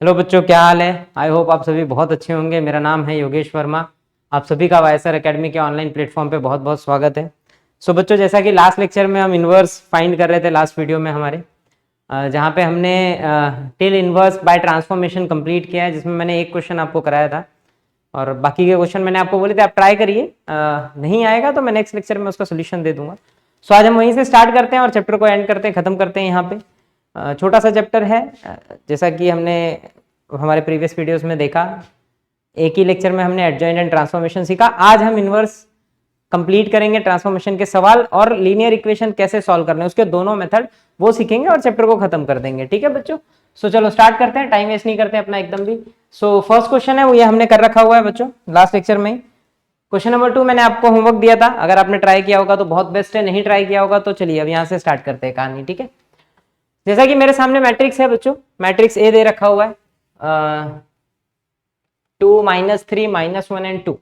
Hello बच्चों, क्या हाल है। आई होप आप सभी बहुत अच्छे होंगे। मेरा नाम है योगेश वर्मा। आप सभी का वाईएसआर एकेडमी के ऑनलाइन प्लेटफॉर्म पे बहुत बहुत स्वागत है। सो बच्चों, जैसा कि लास्ट लेक्चर में हम इन्वर्स फाइंड कर रहे थे, लास्ट वीडियो में हमारे जहाँ पे हमने till inverse by transformation complete किया है, जिसमें मैंने एक क्वेश्चन आपको कराया था और बाकी के क्वेश्चन मैंने आपको बोले थे आप ट्राई करिए। नहीं आएगा तो मैं नेक्स्ट लेक्चर में उसका सोल्यूशन दे दूंगा। सो आज हम वहीं से स्टार्ट करते हैं और चैप्टर को एंड करते हैं, खत्म करते हैं। यहाँ पे छोटा सा चैप्टर है, जैसा कि हमने हमारे प्रीवियस वीडियोस में देखा। एक ही लेक्चर में हमने एडजॉइंट एंड ट्रांसफॉर्मेशन सीखा। आज हम इन्वर्स कंप्लीट करेंगे, ट्रांसफॉर्मेशन के सवाल और लीनियर इक्वेशन कैसे सॉल्व करने उसके दोनों मेथड वो सीखेंगे और चैप्टर को खत्म कर देंगे। ठीक है बच्चों। सो चलो स्टार्ट करते हैं, टाइम वेस्ट नहीं करते अपना एकदम भी। सो फर्स्ट क्वेश्चन है वो ये हमने कर रखा हुआ है बच्चों लास्ट लेक्चर में ही। क्वेश्चन नंबर 2 मैंने आपको होमवर्क दिया था, अगर आपने ट्राई किया होगा तो बहुत बेस्ट है, नहीं ट्राई किया होगा तो चलिए अब यहाँ से स्टार्ट करते हैं कहानी। ठीक है, जैसा कि मेरे सामने मैट्रिक्स है बच्चों, मैट्रिक्स ए दे रखा हुआ है 2 -3 -1 एंड 2।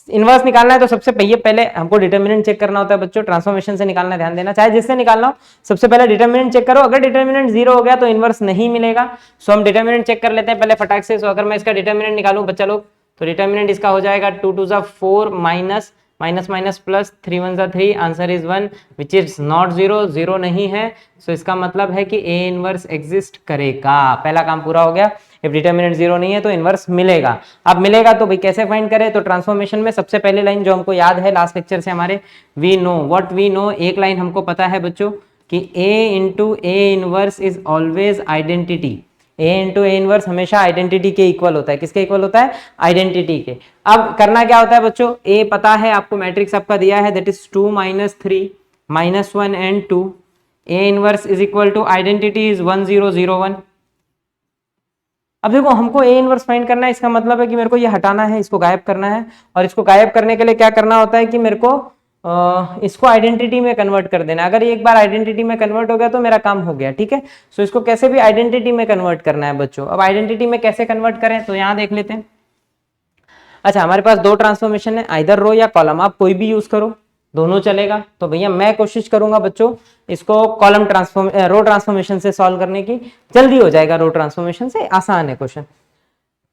इनवर्स निकालना है तो सबसे पहले हमको डिटर्मिनेंट चेक करना होता है बच्चों। ट्रांसफॉर्मेशन से निकालना, ध्यान देना, चाहे जिससे निकालना हो सबसे पहले डिटर्मिनेंट चेक करो। अगर डिटर्मिनेंट 0 हो गया तो इनवर्स नहीं मिलेगा। सो हम डिटर्मिनेंट चेक कर लेते हैं पहले फटाक से। सो अगर मैं इसका डिटर्मिनेंट निकालूं बच्चा लोग, तो डिटर्मिनेंट इसका हो जाएगा 2 2 4 minus minus minus plus 3 1 3, answer is 1 which is not 0, 0 नहीं है। सो इसका मतलब है कि ए इनवर्स एग्जिस्ट करेगा। पहला काम पूरा हो गया। इफ डिटर्मिनेंट 0 नहीं है तो इनवर्स मिलेगा। अब मिलेगा तो भाई कैसे फाइंड करें, तो ट्रांसफॉर्मेशन में सबसे पहले लाइन जो हमको याद है लास्ट लेक्चर से हमारे, we know what we know. एक लाइन हमको पता है बच्चों कि A into A inverse is always identity. A into A inverse हमेशा आइडेंटिटी के इक्वल होता है। किसके इक्वल होता है? आइडेंटिटी के। अब करना क्या होता है बच्चों, ए पता है आपको, मैट्रिक्स आपका दिया है that is 2 -3 -1 and 2। A inverse is equal to identity is 1 0 0 1। अब देखो हमको ए इनवर्स फाइंड करना है, इसका मतलब है कि मेरे को ये हटाना है, इसको गायब करना है। और इसको गायब करने के लिए क्या करना होता है कि मेरे को इसको आइडेंटिटी में कन्वर्ट कर देना। अगर एक बार आइडेंटिटी में कन्वर्ट हो गया तो मेरा काम हो गया। ठीक है, सो इसको कैसे भी आइडेंटिटी में कन्वर्ट करना है बच्चों। अब आइडेंटिटी में कैसे कन्वर्ट करें तो यहाँ देख लेते हैं। अच्छा, हमारे पास दो ट्रांसफॉर्मेशन है, आइदर रो या कॉलम, आप कोई भी यूज करो, दोनों चलेगा। तो भैया मैं कोशिश करूंगा बच्चों इसको कॉलम रो ट्रांसफॉर्मेशन से सॉल्व करने की, जल्दी हो जाएगा। रो ट्रांसफॉर्मेशन से आसान है क्वेश्चन।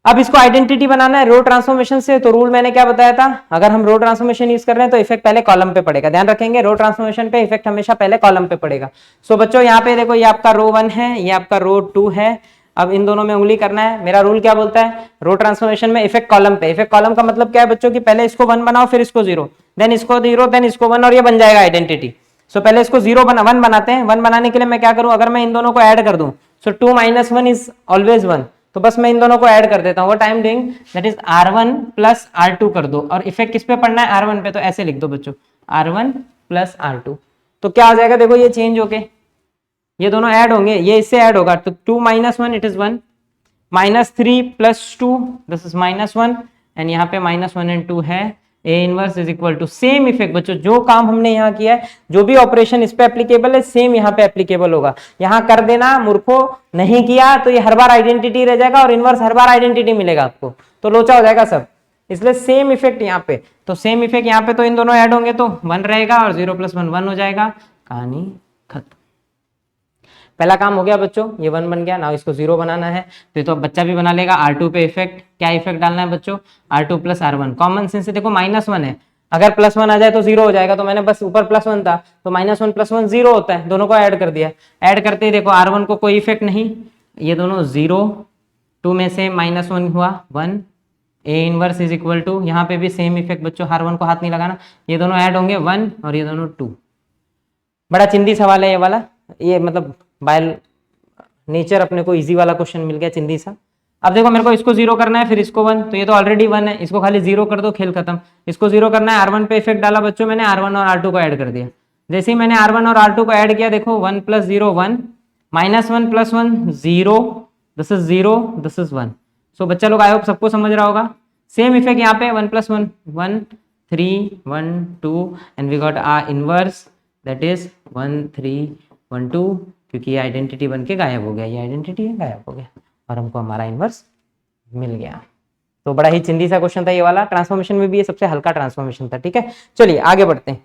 अब इसको आइडेंटिटी बनाना है रो ट्रांसफॉर्मेशन से, तो रूल मैंने क्या बताया था, अगर हम रो ट्रांसफॉर्मेशन यूज कर रहे हैं तो इफेक्ट पहले कॉलम पे पड़ेगा। ध्यान रखेंगे, रो ट्रांसफॉर्मेशन पे इफेक्ट हमेशा पहले कॉलम पे पड़ेगा। सो बच्चों यहाँ पे देखो, ये आपका रो 1 है, ये आपका रो 2 है। अब इन दोनों में उंगली करना है। मेरा रूल क्या बोलता है, रो ट्रांसफॉर्मेशन में इफेक्ट कॉलम पे। इफेक्ट कॉलम का मतलब क्या है बच्चों की पहले इसको 1 बनाओ, फिर इसको 0, देन इसको 0, देन इसको 1, और ये बन जाएगा आइडेंटिटी। सो पहले इसको 1 बनाते हैं। 1 बनाने के लिए मैं क्या करूं, अगर मैं इन दोनों को ऐड कर दूं, सो 2 - 1 इज ऑलवेज 1, तो बस मैं इन दोनों को ऐड कर देता हूँ। What I am doing that is R1 plus R2 कर दो, और इफेक्ट किस पे पड़ना है, R1 पे, तो ऐसे लिख दो बच्चों R1 प्लस R2। तो क्या आ जाएगा, देखो ये चेंज होके ये दोनों ऐड होंगे, ये इससे ऐड होगा, तो 2 - 1 it is 1, -3 + 2 this is -1, and यहाँ पे -1 एंड 2 है। A inverse is equal to same effect बच्चों, जो काम हमने यहाँ किया है, जो भी ऑपरेशन इस पे एप्लीकेबल है, सेम यहाँ पे एप्लीकेबल होगा। यहाँ कर देना मूर्खो, नहीं किया तो ये हर बार आइडेंटिटी रह जाएगा और इनवर्स हर बार आइडेंटिटी मिलेगा आपको, तो लोचा हो जाएगा सब। इसलिए सेम इफेक्ट यहाँ पे, तो सेम इफेक्ट यहाँ पे, तो इन दोनों ऐड होंगे तो 1 रहेगा, और 0 + 1 1 हो जाएगा, कहानी खत्म। पहला काम हो गया बच्चों, ये 1 बन गया। ना इसको 0 बनाना है तो ये तो बच्चा भी बना लेगा। R2 पे इफेक्ट, क्या इफेक्ट डालना है बच्चों, R2 + R1। कॉमन सेंस से देखो -1 है, अगर +1 आ जाए तो 0 हो जाएगा, तो मैंने बस ऊपर +1 था तो -1 + 1 0 होता है, दोनों को ऐड कर दिया। ऐड करते ही देखो R1 को कोई इफेक्ट नहीं, ये दोनों 0, 2 में से -1 हुआ 1। A inverse is equal to, यहाँ पे भी सेम इफेक्ट बच्चों, R1 को हाथ नहीं लगाना, ये दोनों ऐड होंगे 1 और ये दोनों 2। बड़ा चिंदी सवाल है ये वाला, ये मतलब बाय नेचर अपने को इजी वाला क्वेश्चन मिल गया, चिंदी सा। अब देखो मेरे को इसको 0 करना है, फिर इसको 1, तो ये तो ऑलरेडी 1 है, इसको खाली 0 कर दो, खेल खत्म। इसको 0 करना है, R1 पे इफेक्ट डाला बच्चों मैंने, R1 और R2 को ऐड कर दिया। जैसे ही मैंने R1 और R2 को ऐड किया, देखो 1 + 0 1, -1 + 1 0, दिस इज 0, दिस इज 1। सो बच्चा लोग आई होप सबको समझ रहा होगा। सेम इफेक्ट यहाँ पे 1 + 1 1 3 1 2, and we got our inverse that is 1 3 1 2, क्योंकि ये आइडेंटिटी बन के गायब हो गया, ये आइडेंटिटी है, गायब हो गया, और हमको हमारा इनवर्स मिल गया। तो बड़ा ही चिंदी सा क्वेश्चन था ये वाला, ट्रांसफॉर्मेशन में भी ये सबसे हल्का ट्रांसफॉर्मेशन था। ठीक है, चलिए आगे बढ़ते हैं।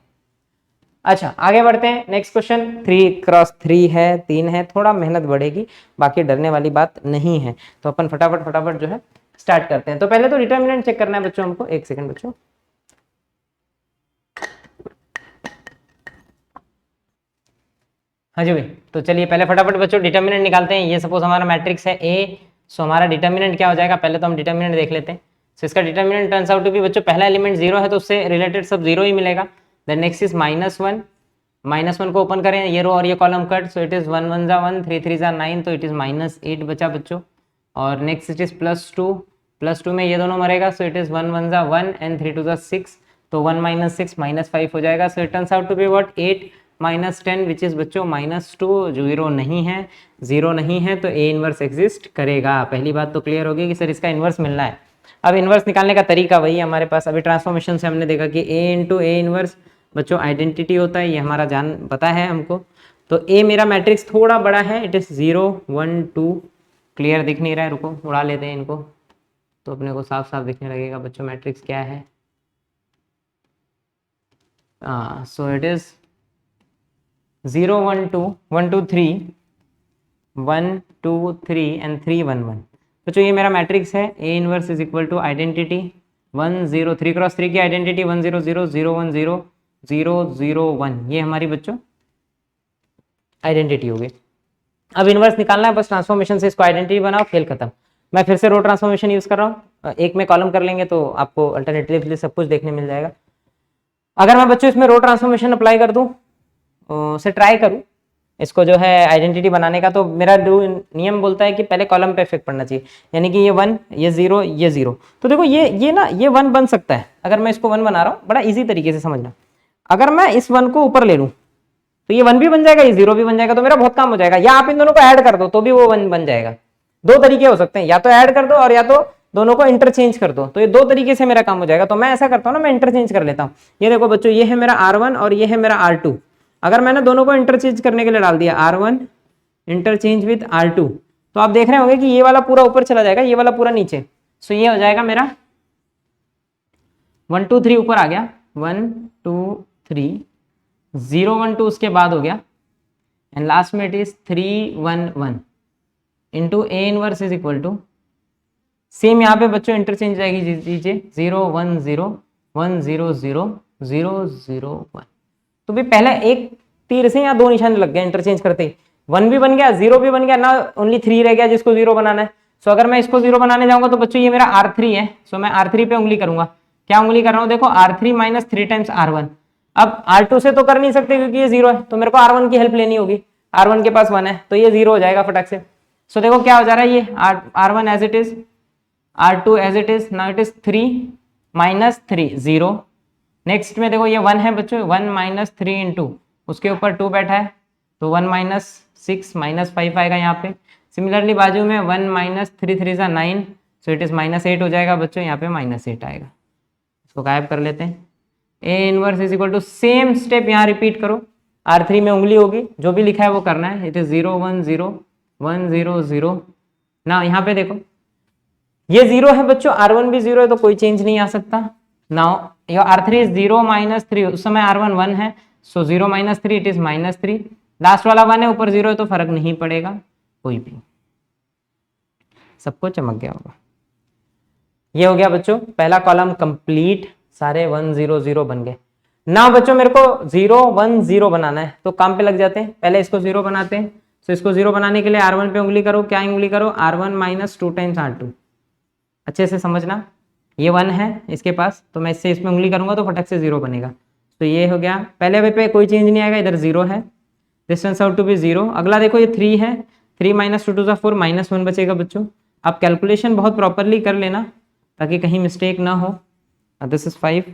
अच्छा आगे बढ़ते हैं, नेक्स्ट क्वेश्चन 3x3 है, 3 है, थोड़ा मेहनत बढ़ेगी, बाकी डरने वाली बात नहीं है। तो अपन फटाफट फटाफट जो है स्टार्ट करते हैं। तो पहले तो डिटर्मिनेंट चेक करना है बच्चों हमको, एक सेकंड बच्चों। हाँ जी भाई, तो चलिए पहले फटाफट बच्चों डिटर्मिनेंट निकालते हैं। ये सपोज हमारा मैट्रिक्स है ए, सो हमारा डिटर्मिनेंट क्या हो जाएगा, पहले तो हम डिटर्मिनेंट देख लेते हैं। सो इसका determinant turns out to be बच्चों, पहला एलिमेंट 0 है तो उससे रिलेटेड सब 0 ही मिलेगा। देन नेक्स्ट इज -1, -1 को ओपन करें, ये रो और ये column cut, so it is 1 1 जा 1, 3 3 जा 9, तो इट इज -8 बचा बच्चों। और नेक्स्ट इट इज +2 में ये दोनों मरेगा, सो इट इज 1 1 जा 1 एंड 3 2 जा 6, तो 1 -6 -5 हो जाएगा। So it turns out to be what 8 -10 which is बच्चों -2, 0 नहीं है, 0 नहीं है तो ए इनवर्स एग्जिस्ट करेगा। पहली बात तो क्लियर होगी कि सर इसका इनवर्स मिलना है। अब इनवर्स निकालने का तरीका वही है हमारे पास, अभी ट्रांसफॉर्मेशन से हमने देखा कि ए इंटू ए इनवर्स बच्चों आइडेंटिटी होता है, ये हमारा जान पता है हमको। तो ए मेरा मैट्रिक्स थोड़ा बड़ा है, इट इज 0 1 2, क्लियर दिख नहीं रहा है, रुको उड़ा लेते हैं इनको तो अपने को साफ साफ दिखने लगेगा बच्चों मैट्रिक्स क्या है। So it is 0 1 2 1 2 3 1 2 3 and 3 1 1। बच्चों ये मेरा मैट्रिक्स है, A inverse is equal to identity 1 0 3x3 की आइडेंटिटी 1 0 0 0 1 0 0 0 1, ये हमारी बच्चों आइडेंटिटी होगी। अब इनवर्स निकालना है, बस ट्रांसफॉर्मेशन से इसको आइडेंटिटी बनाओ, खेल खत्म। मैं फिर से रो ट्रांसफॉर्मेशन यूज कर रहा हूँ, एक में कॉलम कर लेंगे तो आपको अल्टरनेटिवली सब कुछ देखने मिल जाएगा। अगर मैं बच्चों इसमें रो ट्रांसफॉर्मेशन अप्लाई कर दूँ, से ट्राई करूँ इसको जो है आइडेंटिटी बनाने का, तो मेरा नियम बोलता है कि पहले कॉलम पे इफेक्ट पड़ना चाहिए, यानी कि ये 1 ये 0 ये 0। तो देखो ये ना ये 1 बन सकता है, अगर मैं इसको 1 बना रहा हूँ, बड़ा इजी तरीके से समझना। अगर मैं इस 1 को ऊपर ले लूँ तो ये 1 भी बन जाएगा, ये 0 भी बन जाएगा, तो मेरा बहुत काम हो जाएगा। या आप इन दोनों को ऐड कर दो तो भी वो 1 बन जाएगा। दो तरीके हो सकते हैं, या तो ऐड कर दो और या तो दोनों को इंटरचेंज कर दो, तो ये दो तरीके से मेरा काम हो जाएगा। तो मैं ऐसा करता हूँ ना, मैं इंटरचेंज कर लेता हूँ। ये देखो बच्चों, ये है मेरा R1 और ये है मेरा R2। अगर मैंने दोनों को इंटरचेंज करने के लिए डाल दिया R1 इंटरचेंज विद R2, तो आप देख रहे होंगे कि ये वाला पूरा ऊपर चला जाएगा, ये वाला पूरा नीचे। सो ये हो जाएगा मेरा 1 2 3 ऊपर आ गया, 1 2 3 0 1 2 उसके बाद हो गया, एंड लास्ट में it is 3 1 1 into A inverse is equal to, same यहाँ पे बच्चों इंटरचेंज जाएगी दीजिए 0 1 0 1 0 0 0 0 1। तो भी पहले एक तीर से यहाँ दो निशान लग गए इंटरचेंज करते ही, 1 भी बन गया 0 भी बन गया ना, ओनली 3 रह गया जिसको 0 बनाना है। सो अगर मैं इसको 0 बनाने जाऊंगा तो बच्चों ये मेरा R3 है, सो मैं R3 पे उंगली करूंगा। क्या उंगली कर रहा हूँ, देखो R3 माइनस 3 टाइम्स R1। अब R2 से तो कर नहीं सकते क्योंकि ये 0 है, तो मेरे को R1 की हेल्प लेनी होगी। R1 के पास 1 है तो ये 0 हो जाएगा फटाक से। सो देखो क्या हो जा रहा है, ये R1 as it is, R2 as it is, now it is 3 minus 3 0। Next में देखो ये 1 है बच्चों, 1 माइनस 3 इंटू उसके ऊपर 2 बैठा है, तो 1 माइनस 6 माइनस 5 आएगा यहाँ पे। सिमिलरली बाजू में 1 माइनस 3 3 जा 9, सो इट इज -8 हो जाएगा बच्चों, यहाँ पे -8 आएगा। इसको गायब कर लेते हैं। A inverse is equal to, same step यहाँ रिपीट करो, R3 में उंगली होगी, जो भी लिखा है वो करना है। It is 0 1 0 1 0 0। ना यहाँ पे देखो ये 0 है बच्चों, R1 भी 0 है तो कोई चेंज नहीं आ सकता। Now your R3 is 0 minus 3, उस समय R1 1 है, सो 0 माइनस 3 इट इज -3। लास्ट वाला 1 है, ऊपर 0 है तो फर्क नहीं पड़ेगा कोई भी। सबको चमक गया होगा। ये हो गया बच्चों पहला कॉलम कंप्लीट, सारे 1 0 0 बन गए। ना बच्चों मेरे को 0 1 0 बनाना है, तो काम पे लग जाते हैं। पहले इसको 0 बनाते हैं, तो इसको 0 बनाने के लिए R1 पे उंगली करो। क्या उंगली करो, R1 माइनस 2 टाइम्स R2। अच्छे से समझना, ये 1 है इसके पास, तो मैं इससे इसमें उंगली करूंगा तो फटक से 0 बनेगा। तो ये हो गया, पहले वे पे कोई चेंज नहीं आएगा, इधर 0 है, डिस्टेंस आउट टू बी 0। अगला देखो ये 3 है, 3 माइनस 2 2 4 -1 बचेगा बच्चों। आप कैलकुलेशन बहुत प्रॉपरली कर लेना ताकि कहीं मिस्टेक ना हो। This is 5,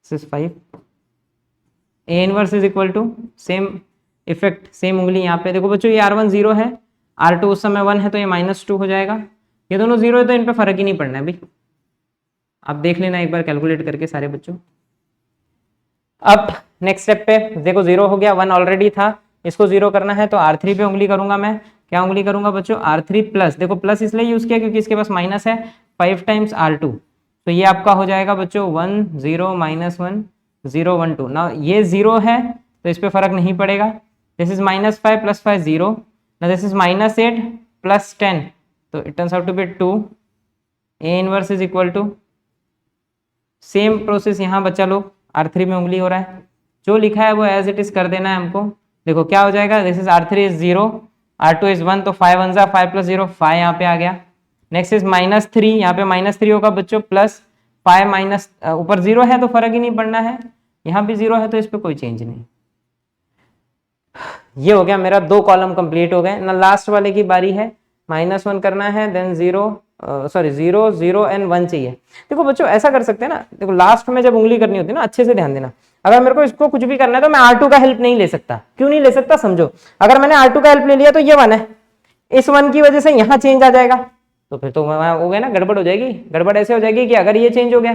this is 5। A inverse is equal to, same effect, same उंगली यहाँ पे देखो बच्चों, ये R1 0 है, R2 उस समय 1 है तो ये -2 हो जाएगा। ये दोनों 0 है तो इन पे फर्क ही नहीं पड़ना है भाई, आप देख लेना एक बार कैलकुलेट करके सारे बच्चों। अब नेक्स्ट स्टेप पे देखो 0 हो गया, 1 ऑलरेडी था, इसको 0 करना है तो R3 पे उंगली करूंगा मैं। क्या उंगली करूंगा बच्चों, R3 प्लस, देखो प्लस इसलिए यूज किया क्योंकि इसके पास माइनस है, 5 टाइम्स R2, तो ये आपका हो जाएगा बच्चों 1 0 -1 0 1 2। ना ये 0 है तो इस पे फर्क नहीं पड़ेगा। This is -5 + 5 0। ना दिस इज -8 + 10, तो it turns out to be 2। A inverse is equal to, same process यहाँ बच्चा लोग R3 में उंगली हो रहा है, जो लिखा है वो एज इट इज कर देना है हमको। देखो क्या हो जाएगा, this is R3 is 0, R2 is 1, तो 5 1 जा 5 + 0 5 यहाँ पे आ गया। नेक्स्ट इज -3, यहाँ पे -3 होगा बच्चों, प्लस 5 माइनस ऊपर 0 है तो फर्क ही नहीं पड़ना है, यहाँ भी 0 है तो इस पर कोई चेंज नहीं। ये हो गया मेरा 2 कॉलम कंप्लीट हो गए ना। लास्ट वाले की बारी है, -1 करना है, देन 0 0 0 एंड 1 चाहिए। देखो बच्चों ऐसा कर सकते हैं ना, देखो लास्ट में जब उंगली करनी होती है ना, अच्छे से ध्यान देना, अगर मेरे को इसको कुछ भी करना है तो मैं R2 का हेल्प नहीं ले सकता। क्यों नहीं ले सकता समझो, अगर मैंने R2 का हेल्प ले लिया तो ये 1 है, इस 1 की वजह से यहाँ चेंज आ जाएगा, तो फिर तो हो गया ना, गड़बड़ हो जाएगी। गड़बड़ ऐसे हो जाएगी कि अगर ये चेंज हो गया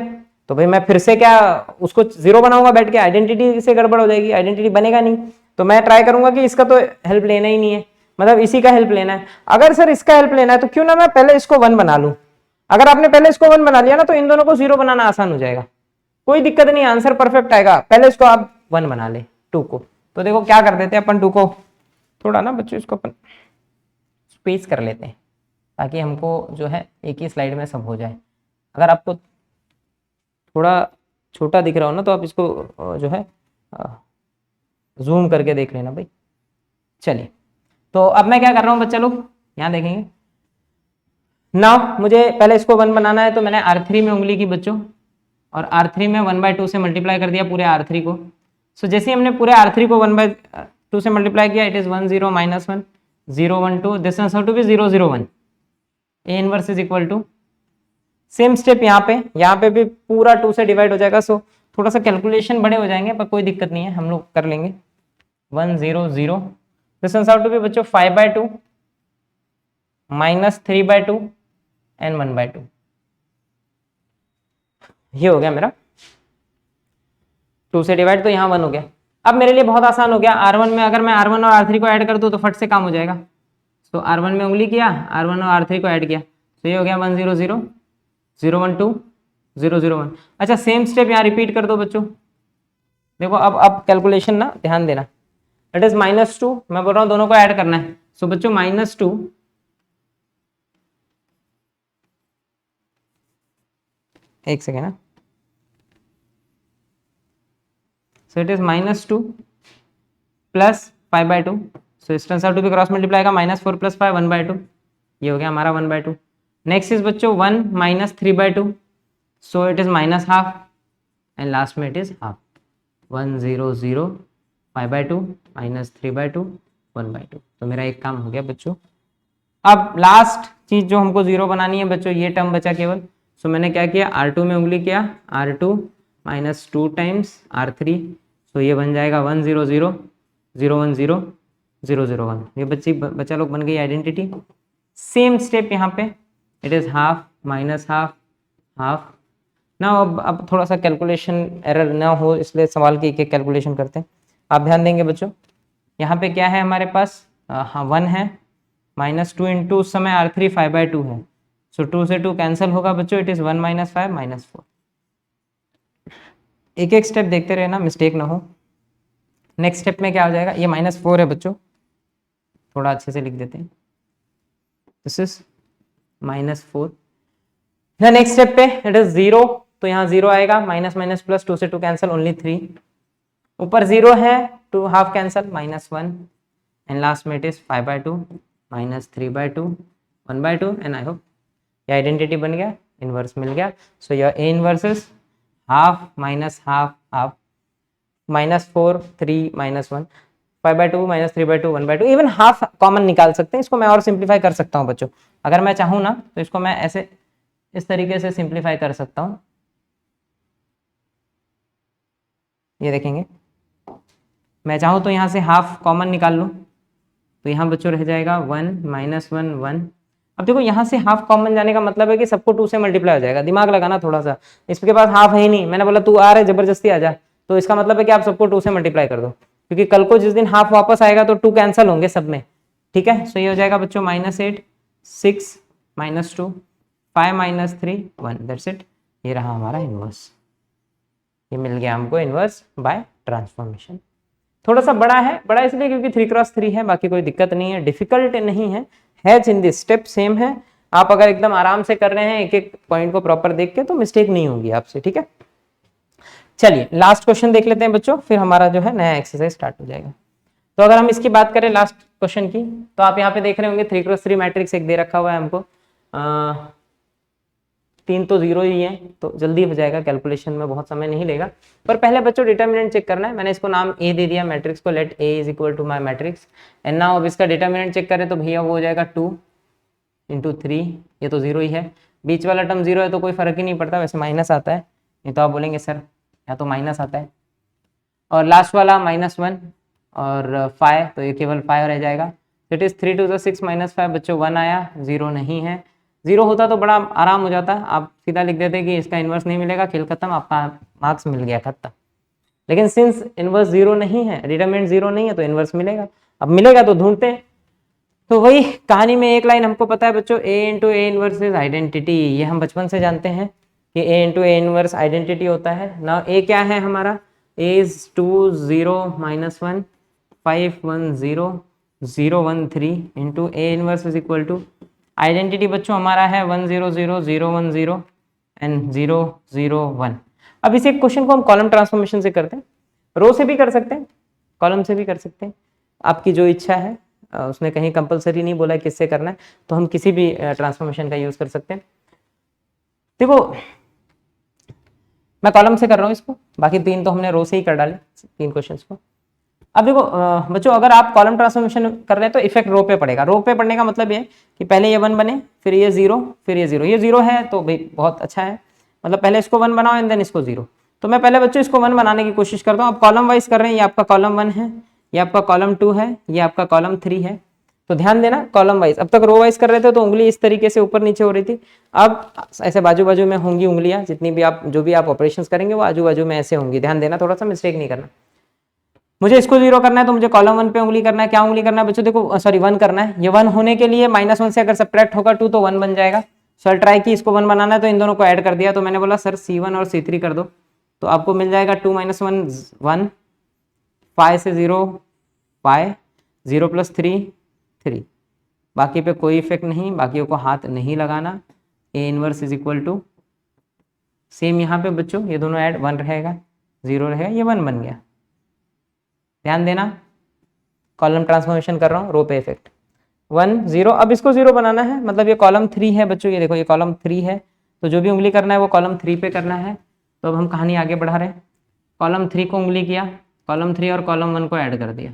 तो भाई मैं फिर से क्या उसको 0 बनाऊंगा बैठ के, आइडेंटिटी से गड़बड़ हो जाएगी, आइडेंटिटी बनेगा नहीं। तो मैं ट्राई करूंगा कि इसका तो हेल्प लेना ही नहीं है, मतलब इसी का हेल्प लेना है। अगर सर इसका हेल्प लेना है तो क्यों ना मैं पहले इसको 1 बना लूं। अगर आपने पहले इसको 1 बना लिया ना तो इन दोनों को 0 बनाना आसान हो जाएगा, कोई दिक्कत नहीं, आंसर परफेक्ट आएगा। पहले इसको आप 1 बना ले 2 को। तो देखो क्या कर देते हैं अपन, 2 को थोड़ा ना बच्चों इसको अपन स्पेस कर लेते हैं ताकि हमको जो है एक ही स्लाइड में सब हो जाए। अगर आपको थोड़ा छोटा दिख रहा हो ना तो आप इसको जो है जूम करके देख लेना भाई। चलिए, तो अब मैं क्या कर रहा हूँ बच्चा लोग, यहाँ देखेंगे ना, मुझे पहले इसको 1 बनाना है, तो मैंने R3 में उंगली की बच्चों, और R3 में 1/2 से मल्टीप्लाई कर दिया पूरे R3 को। सो जैसे ही हमने पूरे R3 को 1/2 से मल्टीप्लाई किया, it is 1 0 -1 0 1 2, this turns out to be 0 0 1। A inverse is equal to, same step यहाँ पे भी पूरा 2 से डिवाइड हो जाएगा। सो थोड़ा सा कैलकुलेशन बड़े हो जाएंगे पर कोई दिक्कत नहीं है, हम लोग कर लेंगे। 1 0 0, this turns out to be बच्चों 5/2 -3/2 एंड 1/2। ये हो गया मेरा 2 से डिवाइड, तो यहाँ 1 हो गया। अब मेरे लिए बहुत आसान हो गया, R1 में अगर मैं R1 और R3 को ऐड कर दूं तो फट से काम हो जाएगा। तो R1 में उंगली किया, R1 और R3 को ऐड किया, तो ये हो गया 1 0 0 0 1 2 0 0 1। अच्छा सेम स्टेप यहाँ रिपीट कर दो बच्चों। देखो अब कैलकुलेशन ना ध्यान देना, इट इज -2, मैं बोल रहा हूँ दोनों को ऐड करना है। सो बच्चों -2, एक सेकेंड ना, so it is -2 plus 5/2, so इस turns out to be cross multiply का -4 + 5 1/2, ये हो गया हमारा 1/2। नेक्स्ट इज बच्चों 1 -3/2, सो इट इज -½ एंड लास्ट में इट इज ½ 1 0 0 5/2 -3/2 1/2। तो मेरा एक काम हो गया बच्चों। अब लास्ट चीज जो हमको 0 बनानी है बच्चों, ये टर्म बचा केवल। सो मैंने क्या किया, R2 में उंगली किया, R2 -2 टाइम्स R3, सो ये बन जाएगा 1 0 0 0 1 0 0 0 1। ये बच्चा लोग बन गई आइडेंटिटी। सेम स्टेप यहाँ पे, इट इज ½ -½ ½ ना। अब थोड़ा सा कैलकुलेशन एरर ना हो इसलिए सवाल की एक एक कैलकुलेशन करते हैं। आप ध्यान देंगे बच्चों, यहाँ पे क्या है हमारे पास, 1 है, -2 इंटू उस समय R3 5/2 है, सो 2 से 2 कैंसिल होगा बच्चों, इट इज 1 -5 -4। एक एक स्टेप देखते रहे ना, मिस्टेक ना हो। नेक्स्ट स्टेप में क्या हो जाएगा, ये -4 है बच्चों, थोड़ा अच्छे से लिख देते हैं, दिस इज -4। नेक्स्ट स्टेप पे इट इज 0, तो यहाँ 0 आएगा, माइनस माइनस प्लस, 2 से 2 कैंसिल, ओनली 3, ऊपर 0 है, 2 हाफ कैंसिल, -1 एंड लास्ट में it is 5/2 -3/2 1/2 and I hope ये आइडेंटिटी बन गया, इनवर्स मिल गया। So your A inverse is ½ -½ ½ -4 3 -1 5/2 -3/2 1/2। Even half common निकाल सकते हैं, इसको मैं और सिंप्लीफाई कर सकता हूँ बच्चों, अगर मैं चाहूँ ना तो इसको मैं ऐसे इस तरीके से सिंप्लीफाई कर सकता हूँ। ये देखेंगे, मैं चाहूँ तो यहाँ से हाफ कॉमन निकाल लूँ, तो यहाँ बच्चों रह जाएगा 1 -1 1। अब देखो यहाँ से हाफ कॉमन जाने का मतलब है कि सबको 2 से मल्टीप्लाई हो जाएगा, दिमाग लगाना थोड़ा सा, इसके पास हाफ है ही नहीं, मैंने बोला तू आ रहा है जबरदस्ती आ जा, तो इसका मतलब है कि आप सबको 2 से मल्टीप्लाई कर दो, क्योंकि कल को जिस दिन हाफ वापस आएगा तो 2 कैंसिल होंगे सब में, ठीक है। सो ये हो जाएगा बच्चों -8 6 -2 5 -3 1, दैट्स इट, ये रहा हमारा इनवर्स। ये मिल गया हमको इनवर्स बाय ट्रांसफॉर्मेशन। थोड़ा सा बड़ा है, बड़ा इसलिए क्योंकि 3x3 है, बाकी कोई दिक्कत नहीं है, डिफिकल्ट नहीं है, has in this step same है। आप अगर एकदम आराम से कर रहे हैं एक एक पॉइंट को प्रॉपर देख के तो मिस्टेक नहीं होगी आपसे, ठीक है। चलिए लास्ट क्वेश्चन देख लेते हैं बच्चों, फिर हमारा जो है नया एक्सरसाइज स्टार्ट हो जाएगा। तो अगर हम इसकी बात करें लास्ट क्वेश्चन की, तो आप यहाँ पे देख रहे होंगे 3x3 मैट्रिक्स एक दे रखा हुआ है हमको, 3 तो 0 ही है, तो जल्दी हो जाएगा, कैलकुलेशन में बहुत समय नहीं लेगा। पर पहले बच्चों डिटर्मिनेंट चेक करना है। मैंने इसको नाम ए दे दिया मैट्रिक्स को, let A is equal to my matrix and now अब इसका डिटर्मिनेंट चेक करें तो भैया वो हो जाएगा 2 इंटू 3, ये तो 0 ही है, बीच वाला टर्म 0 है तो कोई फर्क ही नहीं पड़ता, वैसे माइनस आता है, ये तो आप बोलेंगे सर या तो माइनस आता है, और लास्ट वाला -1 और 5, तो ये केवल 5 रह जाएगा। इट इज 3 to 6 -5 बच्चों 1 आया, 0 नहीं है। 0 होता तो बड़ा आराम हो जाता, आप सीधा लिख देते कि इसका इन्वर्स नहीं मिलेगा, खेल खत्म, आपका मार्क्स मिल गया खत्म। लेकिन सिंस इन्वर्स 0 नहीं है, डिटरमिनेंट 0 नहीं है, तो इन्वर्स मिलेगा। अब मिलेगा तो ढूंढते हैं, तो वही कहानी में एक लाइन हमको पता है बच्चों, a into A inverse is identity, ये हम बचपन से जानते हैं कि a into A inverse identity होता है ना। a क्या है हमारा, a is 2 0 -1 5 1 0 0 1 3 into A inverse is equal to, identity बच्चों हमारा है 1 0 0 0 1 0 एंड 0 0 1। अब इस एक क्वेश्चन को हम कॉलम ट्रांसफॉर्मेशन से करते हैं, रो से भी कर सकते हैं, कॉलम से भी कर सकते हैं, आपकी जो इच्छा है। उसने कहीं कंपलसरी नहीं बोला है किससे करना है, तो हम किसी भी ट्रांसफॉर्मेशन का यूज कर सकते हैं। देखो मैं कॉलम से कर रहा हूँ इसको, बाकी 3 तो हमने रो से ही कर डाले 3 क्वेश्चंस को। अब देखो बच्चों अगर आप कॉलम ट्रांसफॉर्मेशन कर रहे हैं तो इफेक्ट रो पे पड़ेगा। रो पे पड़ने का मतलब ये कि पहले ये 1 बने, फिर ये 0, फिर ये 0, ये 0 है तो भाई बहुत अच्छा है, मतलब पहले इसको 1 बनाओ एंड देन इसको 0। तो मैं पहले बच्चों इसको 1 बनाने की कोशिश करता हूँ। आप कॉलम वाइज कर रहे हैं, ये आपका कॉलम 1 है, ये आपका कॉलम 2 है, ये आपका कॉलम 3 है, तो ध्यान देना कॉलम वाइज। अब तक रो वाइज कर रहे थे तो उंगली इस तरीके से ऊपर नीचे हो रही थी, अब ऐसे बाजू बाजू में होंगी उंगलियां, जितनी भी आप जो भी आप ऑपरेशंस करेंगे वो आजू बाजू में ऐसे होंगी, ध्यान देना, थोड़ा सा मिस्टेक नहीं करना। मुझे इसको 0 करना है तो मुझे कॉलम 1 पे उंगली करना है, क्या उंगली करना है बच्चों, देखो सॉरी 1 करना है। ये 1 होने के लिए -1 से अगर सब्ट्रैक्ट होगा 2 तो 1 बन जाएगा। सर ट्राई की इसको 1 बनाना है तो इन दोनों को ऐड कर दिया, तो मैंने बोला सर C1 और C3 कर दो, तो आपको मिल जाएगा 2 - 1 1, 5 से 0 5, 0 + 3 3, बाकी पे कोई इफेक्ट नहीं, बाकियों को हाथ नहीं लगाना। A inverse is equal to same यहाँ पे बच्चों ये दोनों ऐड 1 रहेगा 0 रहेगा, ये 1 बन गया। ध्यान देना कॉलम ट्रांसफॉर्मेशन कर रहा हूँ, रो पे इफेक्ट 1 0। अब इसको 0 बनाना है, मतलब ये कॉलम 3 है बच्चों, ये देखो ये कॉलम 3 है, तो जो भी उंगली करना है वो कॉलम 3 पे करना है। तो अब हम कहानी आगे बढ़ा रहे हैं, कॉलम 3 को उंगली किया, कॉलम 3 और कॉलम 1 को ऐड कर दिया।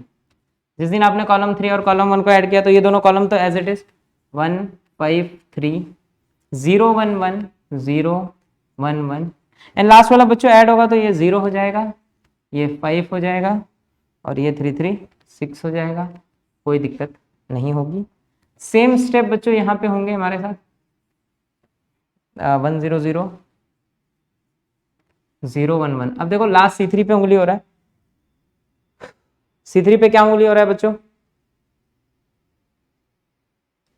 जिस दिन आपने कॉलम 3 और कॉलम 1 को ऐड किया तो ये दोनों कॉलम तो as it is 1 5 3 0 1 1 0 1 1 and last वाला बच्चों ऐड होगा तो ये 0 हो जाएगा, ये 5 हो जाएगा और ये 3 3 6 हो जाएगा, कोई दिक्कत नहीं होगी। सेम स्टेप बच्चों यहाँ पे होंगे हमारे साथ 1 0 0 0 1 1। अब देखो लास्ट C3 पे उंगली हो रहा है, C3 पे क्या उंगली हो रहा है बच्चों,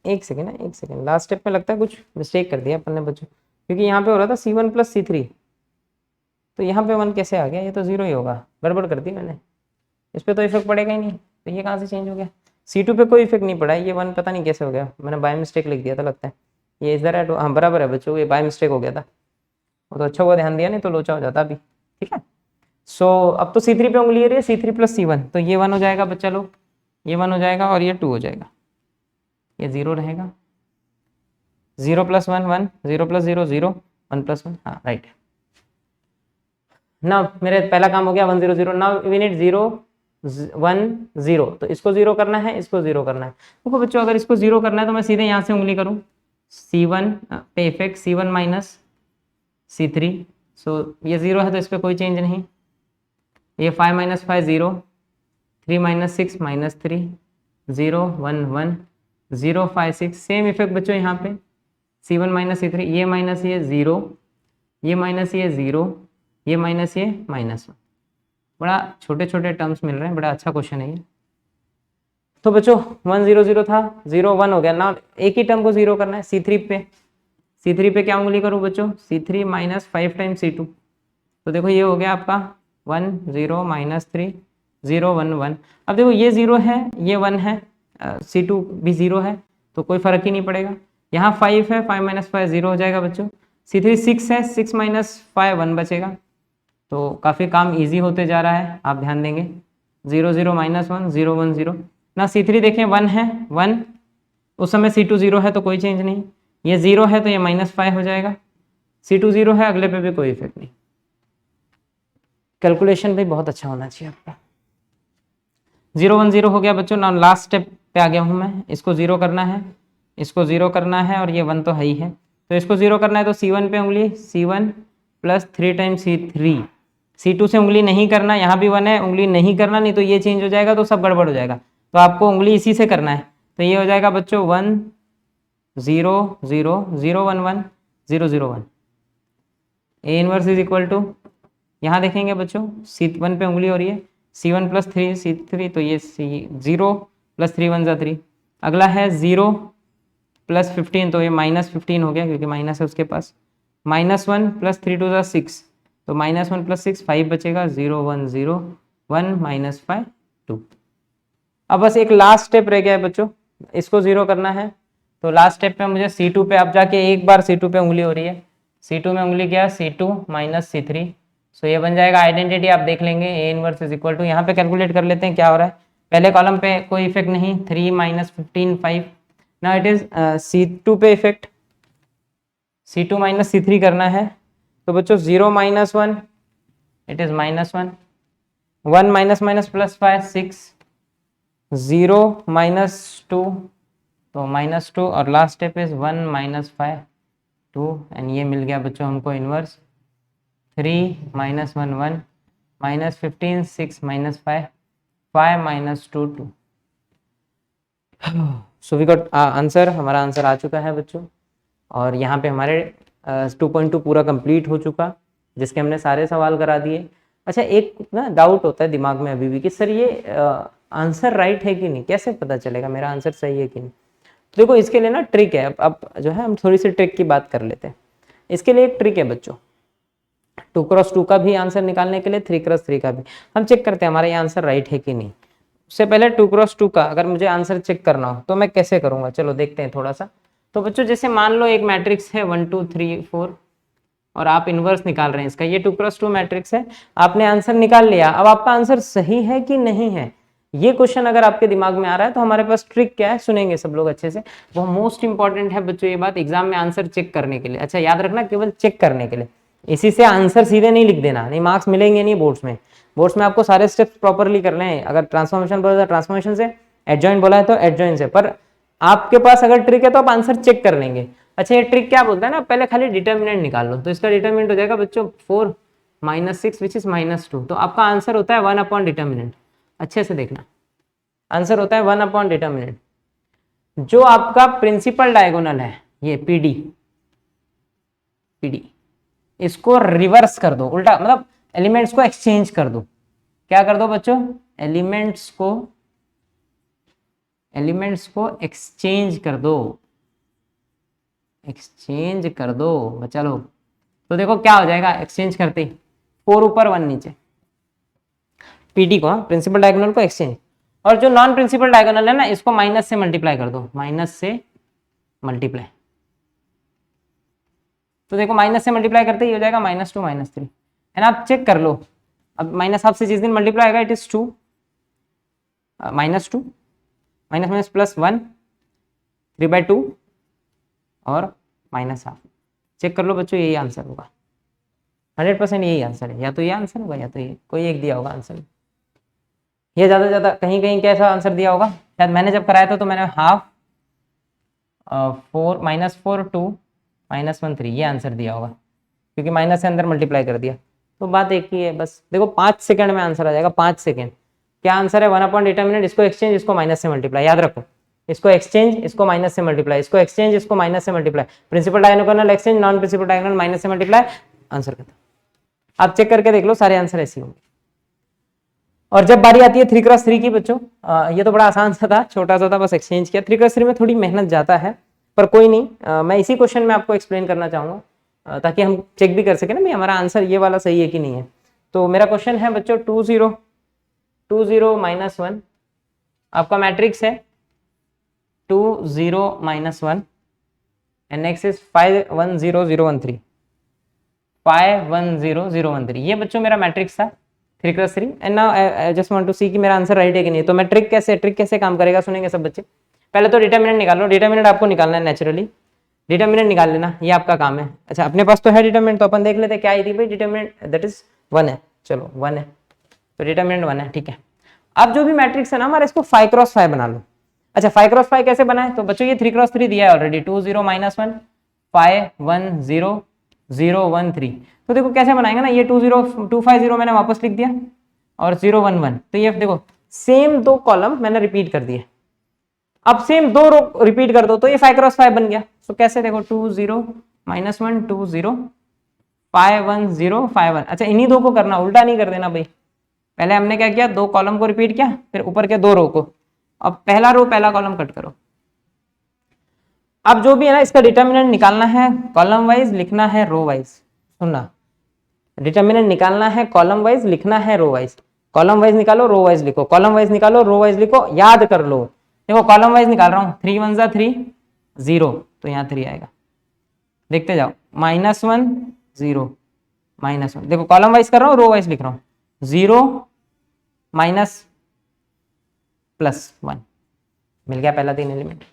एक सेकेंड लास्ट स्टेप में लगता है कुछ मिस्टेक कर दिया अपन ने बच्चों, क्योंकि यहाँ पे हो रहा था C1 + C3, तो यहाँ पे 1 कैसे आ गया, ये तो 0 ही होगा, गड़बड़ कर दी मैंने, इस पर तो इफेक्ट पड़ेगा ही नहीं, तो ये कहाँ से चेंज हो गया। C2 पे कोई इफेक्ट नहीं पड़ा, ये 1 पता नहीं कैसे हो गया, मैंने बाय मिस्टेक लिख दिया था लगता है, ये इधर है, हाँ बराबर है बच्चों, ये बाय मिस्टेक हो गया था, वो तो अच्छा हुआ ध्यान दिया, नहीं तो लोचा हो जाता अभी, ठीक है। सो अब तो C3 पे उंगली है रही है, C3 + C1, तो ये 1 हो जाएगा बच्चा लोग, ये 1 हो जाएगा और ये 2 हो जाएगा, ये 0 रहेगा, 0 + 1 1 0 + 0 0 1 + 1, हाँ राइट। ना मेरे पहला काम हो गया 1 0 0, नाउ वी नीड 0 1 0, तो इसको 0 करना है, इसको 0 करना है। देखो बच्चों अगर इसको 0 करना है तो मैं सीधे यहाँ से उंगली करूँ, C1 पे इफेक्ट C1 - C3, सो ये 0 है तो इस पर कोई चेंज नहीं, ये 5 - 5 0, 3 - 6 -3 0 1 1 0 5 6, सेम इफेक्ट बच्चों यहाँ पे C1 - C3, ये माइनस ये 0, ये माइनस ये 0, ये माइनस ये -1, बड़ा छोटे छोटे टर्म्स मिल रहे हैं, बड़ा अच्छा क्वेश्चन है ये। तो बच्चों 1 0 0 था, 0 1 हो गया ना, एक ही टर्म को 0 करना है। C3 पे क्या उंगली करूँ बच्चों, C3 - 5 टाइम्स C2, तो देखो ये हो गया आपका 1 0 -3 0 1 1। अब देखो ये 0 है, ये 1 है, C2 भी 0 है, तो कोई फर्क ही नहीं पड़ेगा। यहाँ 5 है, 5 - 5 0 हो जाएगा बच्चों। C3 6 है, 6 - 5 1 बचेगा। तो काफ़ी काम इजी होते जा रहा है, आप ध्यान देंगे। 0 0 -1 0 1 0 ना। C3 देखें 1 है, 1, उस समय C2 0 है तो कोई चेंज नहीं। ये 0 है तो ये -5 हो जाएगा। C2 0 है, अगले पे भी कोई इफेक्ट नहीं। कैलकुलेशन भी बहुत अच्छा होना चाहिए आपका। 0 1 0 हो गया बच्चों ना। लास्ट स्टेप पे आ गया हूँ मैं। इसको 0 करना है, इसको 0 करना है, और ये 1 तो है ही है, तो इसको 0 करना है। तो C1 पे उंगली, C1 + 3 टाइम्स C3। C2 से उंगली नहीं करना, यहाँ भी 1 है, उंगली नहीं करना, नहीं तो ये चेंज हो जाएगा तो सब गड़बड़ हो जाएगा। तो आपको उंगली इसी से करना है। तो ये हो जाएगा बच्चों 1 0 0 0 1 1 0 0 1। A inverse is equal to, यहाँ देखेंगे बच्चों C1 पे उंगली हो रही है, C1 + 3 C3, तो ये C0 + 3 1 3। अगला है 0 + 15, तो ये -15 हो गया क्योंकि माइनस है उसके पास। -1 + 3 2 6, तो -1 + 6 5 बचेगा। 0 1 0 1 -5 2। अब बस एक लास्ट स्टेप रह गया है बच्चों, इसको 0 करना है। तो लास्ट स्टेप पे मुझे C2 पे, आप जाके एक बार C2 पे उंगली हो रही है, C2 में उंगली किया, C2 - C3, सो ये बन जाएगा आइडेंटिटी। आप देख लेंगे A inverse is equal to, यहाँ पे कैलकुलेट कर लेते हैं क्या हो रहा है। पहले कॉलम पे कोई इफेक्ट नहीं, 3 - 15 5। नाउ इट इज C2 पे इफेक्ट, C2 - C3 करना है। तो बच्चों 0 - 1 इट इज -1, 1 +5 6, 0 - 2 तो -2, और लास्ट स्टेप इज 1 -5 2, एंड ये मिल गया बच्चों हमको inverse. 3 - 1 1 -15 6 -5 5 - 2 2। So we got answer, हमारा आंसर आ चुका है बच्चों। और यहाँ पे हमारे 2.2 पूरा कंप्लीट हो चुका, जिसके हमने सारे सवाल करा दिए। अच्छा, एक ना डाउट होता है दिमाग में अभी भी कि सर ये आंसर राइट है कि नहीं, कैसे पता चलेगा मेरा आंसर सही है कि नहीं। तो देखो इसके लिए ना ट्रिक है। अब जो है हम थोड़ी सी ट्रिक की बात कर लेते हैं। इसके लिए एक ट्रिक है बच्चों, 2x2 का भी आंसर निकालने के लिए, 3x3 का भी। हम चेक करते हैं हमारा ये आंसर राइट है कि नहीं। उससे पहले 2x2 का अगर मुझे आंसर चेक करना हो तो मैं कैसे करूंगा, चलो देखते हैं थोड़ा सा। तो बच्चों जैसे मान लो एक मैट्रिक्स है 1 2 3 4, और आप इनवर्स निकाल रहे हैं इसका। ये 2x2 मैट्रिक्स है, आपने आंसर निकाल लिया। अब आपका आंसर सही है कि नहीं है, ये क्वेश्चन अगर आपके दिमाग में आ रहा है तो हमारे पास ट्रिक क्या है, सुनेंगे सब लोग अच्छे से। वो मोस्ट इंपॉर्टेंट है बच्चों ये बात, एग्जाम में आंसर चेक करने के लिए। अच्छा याद रखना, केवल चेक करने के लिए, इसी से आंसर सीधे नहीं लिख देना, नहीं मार्क्स मिलेंगे नहीं बोर्ड्स में। बोर्ड्स में आपको सारे स्टेप्स प्रॉपरली करने हैं। अगर ट्रांसफॉर्मेशन बोला तो ट्रांसफॉर्मेशन से, एडजॉइंट बोला है तो एडजॉइंट से, पर आपके पास अगर ट्रिक है तो आप आंसर चेक कर लेंगे। अच्छा ये ट्रिक क्या बोलता है ना, पहले खाली डिटर्मिनेंट निकाल लो। तो इसका डिटर्मिनेंट हो जाएगा बच्चों 4 - 6 विच इज -2। तो आपका आंसर होता है 1 अपॉन डिटर्मिनेंट। अच्छे से देखना, आंसर होता है 1 अपॉन डिटर्मिनेंट। जो आपका प्रिंसिपल डायगोनल है ये पीडी, इसको रिवर्स कर दो, उल्टा मतलब एलिमेंट्स को एक्सचेंज कर दो। क्या कर दो बच्चों, एलिमेंट्स को एक्सचेंज कर दो, एक्सचेंज कर दो बच्चा लोग। तो देखो क्या हो जाएगा एक्सचेंज करते ही, 4 ऊपर 1 नीचे, पीडी को, प्रिंसिपल डायगोनल को एक्सचेंज। और जो नॉन प्रिंसिपल डायगोनल है ना, इसको माइनस से मल्टीप्लाई कर दो, माइनस से मल्टीप्लाई। तो देखो माइनस से मल्टीप्लाई करते ही हो जाएगा -2 -3, है ना। आप चेक कर लो, अब माइनस हाफ से जिस दिन मल्टीप्लाई आएगा इट इज 2 -2 माइनस +1 3/2 और -हाफ। चेक कर लो बच्चों, यही आंसर होगा, 100% यही आंसर है। या तो ये आंसर होगा या तो ये, कोई एक दिया होगा आंसर। ये ज़्यादा से ज़्यादा कहीं कहीं कैसा आंसर दिया होगा, शायद मैंने जब कराया था तो मैंने हाफ 4 -4 2 -1 3 ये आंसर दिया होगा, क्योंकि माइनस से अंदर मल्टीप्लाई कर दिया। तो बात एक ही है बस। देखो 5 सेकंड में आंसर आ जाएगा, 5 सेकंड। क्या आंसर है, 1 अपॉन डिटर्मिनेंट, इसको एक्सचेंज, इसको माइनस से मल्टीप्लाई। याद रखो, इसको एक्सचेंज, इसको माइनस से मल्टीप्लाई, इसको एक्सचेंज, इसको माइनस से multiply. Principal diagonal exchange, non principal diagonal minus से मल्टीप्लाई, आंसर खत्म। आप चेक करके देख लो, सारे आंसर ऐसे होंगे। और जब बारी आती है 3x3 की बच्चों, ये तो बड़ा आसान सा था, छोटा सा था, बस एक्सचेंज किया। 3x3 में थोड़ी मेहनत जाता है, पर कोई नहीं, मैं इसी क्वेश्चन में आपको एक्सप्लेन करना चाहूंगा। ताकि हम चेक भी कर सके ना भाई हमारा आंसर ये वाला सही है कि नहीं है। तो मेरा क्वेश्चन है बच्चों 2 0 2 0 -1 आपका मैट्रिक्स है 2 0 -1 एंड नेक्स्ट इज 5 1 0 0 1 3 5 1 0 0 1 3 ये बच्चों मेरा मैट्रिक्स था 3x3 and now I just want to see कि मेरा आंसर राइट है कि नहीं। तो मैं ट्रिक कैसे काम करेगा सुनेंगे सब बच्चे। पहले तो डिटरमिनेंट निकाल लो, डिटरमिनेंट आपको निकालना है नेचुरली, डिटरमिनेंट निकाल लेना ये आपका काम है। अच्छा अपने पास तो है डिटरमिनेंट, तो अपन देख लेते क्या आई थी भाई डिटरमिनेंट, दैट इज 1 है, चलो 1 है तो डिटरमिनेंट 1 है, ठीक है। अब जो भी मैट्रिक्स है ना हमारा इसको 5x5 बना लो। अच्छा 5x5 कैसे बनाए, तो बच्चों ये 3x3 दिया है ऑलरेडी 2 0 -1 5 1 0 0 1 3। तो देखो कैसे बनाएंगे ना, ये 2 0 2 5 0 मैंने वापस लिख दिया और 0 1 1, तो ये देखो सेम 2 कॉलम मैंने रिपीट कर दिए। अब सेम 2 रो रिपीट कर दो तो ये 5x5 बन गया। तो कैसे देखो 2 0 -1 2 0 5 1 0 5 1। अच्छा इन्हीं दो को करना, उल्टा नहीं कर देना भाई। पहले हमने क्या किया, 2 कॉलम को रिपीट किया फिर ऊपर के 2 रो को। अब पहला रो पहला कॉलम कट करो। अब जो भी है ना इसका डिटर्मिनेंट निकालना है कॉलम वाइज, लिखना है रो वाइज। सुनना, डिटर्मिनेंट निकालना है कॉलम वाइज, लिखना है रो वाइज। कॉलम वाइज निकालो रो वाइज लिखो, कॉलम वाइज निकालो रो वाइज लिखो, याद कर लो। देखो कॉलम वाइज निकाल रहा हूं 3 1 3 0 तो यहाँ 3 आएगा, देखते जाओ -1 0 -1। देखो कॉलम वाइज कर रहा हूँ रो वाइज लिख रहा हूँ 0 माइनस प्लस 1 मिल गया पहला 3 एलिमेंट।